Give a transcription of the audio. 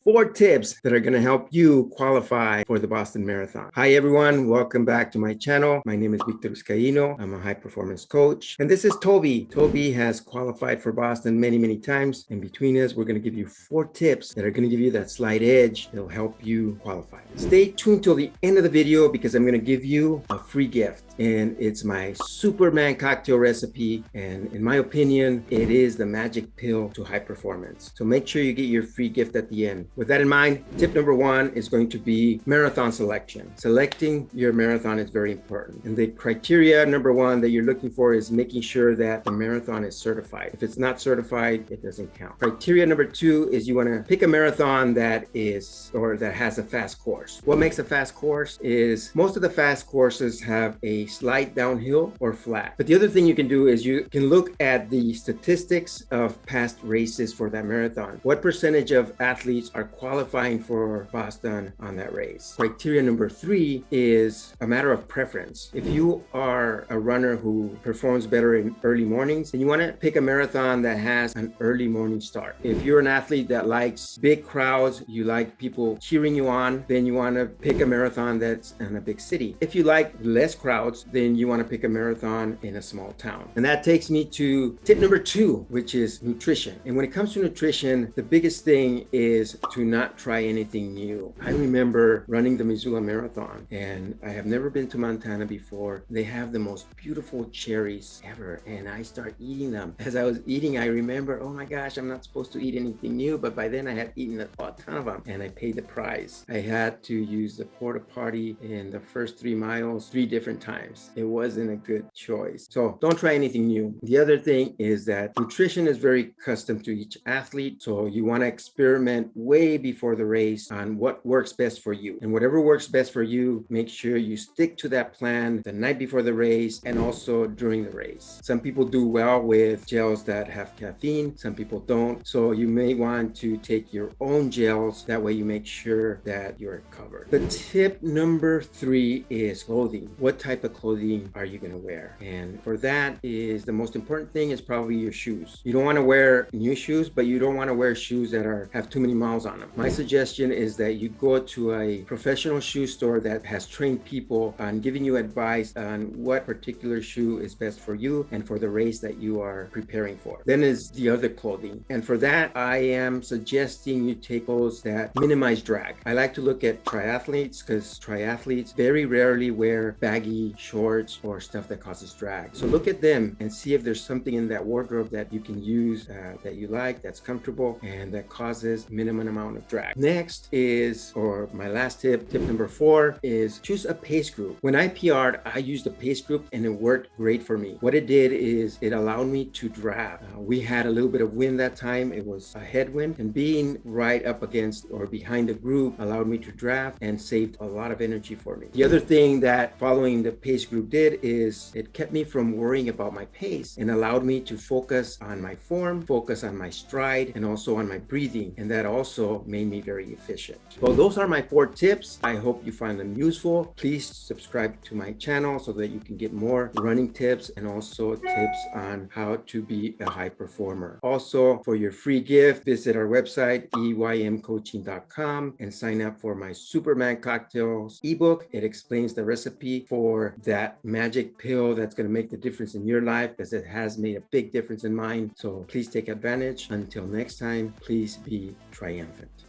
4 tips that are going to help you qualify for the Boston Marathon. Hi, everyone. Welcome back to my channel. My name is Victor Vizcaino. I'm a high performance coach. And this is Toby. Toby has qualified for Boston many times. And between us, we're going to give you 4 tips that are going to give you that slight edge that'll help you qualify. Stay tuned till the end of the video because I'm going to give you a free gift. And it's my Superman cocktail recipe. And in my opinion, it is the magic pill to high performance. So make sure you get your free gift at the end. With that in mind, tip number 1 is going to be marathon selection. Selecting your marathon is very important. And the criteria number 1 that you're looking for is making sure that the marathon is certified. If it's not certified, it doesn't count. Criteria number 2 is you want to pick a marathon that has a fast course. What makes a fast course is most of the fast courses have a slight downhill or flat. But the other thing you can do is you can look at the statistics of past races for that marathon. What percentage of athletes are qualifying for Boston on that race? Criteria number 3 is a matter of preference. If you are a runner who performs better in early mornings, then you want to pick a marathon that has an early morning start. If you're an athlete that likes big crowds, you like people cheering you on, then you want to pick a marathon that's in a big city. If you like less crowds, then you want to pick a marathon in a small town. And that takes me to tip number 2, which is nutrition. And when it comes to nutrition, the biggest thing is to not try anything new. I remember running the Missoula Marathon, and I have never been to Montana before. They have the most beautiful cherries ever, and I start eating them. As I was eating, I remember, oh my gosh, I'm not supposed to eat anything new, but by then I had eaten a ton of them, and I paid the price. I had to use the porta potty in the first 3 miles 3 different times. It wasn't a good choice. So don't try anything new. The other thing is that nutrition is very custom to each athlete, so you want to experiment way before the race on what works best for you. And whatever works best for you, make sure you stick to that plan the night before the race and also during the race. Some people do well with gels that have caffeine, some people don't. So you may want to take your own gels. That way you make sure that you're covered. The tip number 3 is clothing. What type of clothing are you going to wear? And for that is the most important thing is probably your shoes. You don't want to wear new shoes, but you don't want to wear shoes that have too many miles on them. My suggestion is that you go to a professional shoe store that has trained people on giving you advice on what particular shoe is best for you and for the race that you are preparing for. Then is the other clothing. And for that, I am suggesting you take clothes that minimize drag. I like to look at triathletes because triathletes very rarely wear baggy shorts or stuff that causes drag. So look at them and see if there's something in that wardrobe that you can use that you like, that's comfortable, and that causes minimum amount of drag. Next is, or my last tip number 4 is choose a pace group. When I PR'd, I used a pace group and it worked great for me. What it did is it allowed me to draft. We had a little bit of wind that time. It was a headwind, and being right up against or behind the group allowed me to draft and saved a lot of energy for me. The other thing that following the pace group did is it kept me from worrying about my pace and allowed me to focus on my form, focus on my stride, and also on my breathing. And that also made me very efficient. So those are my 4 tips. I hope you find them useful. Please subscribe to my channel so that you can get more running tips and also tips on how to be a high performer. Also, for your free gift, visit our website, eymcoaching.com, and sign up for my Superman Cocktails ebook. It explains the recipe for that magic pill that's going to make the difference in your life, because it has made a big difference in mine. So please take advantage. Until next time, please be triumphant.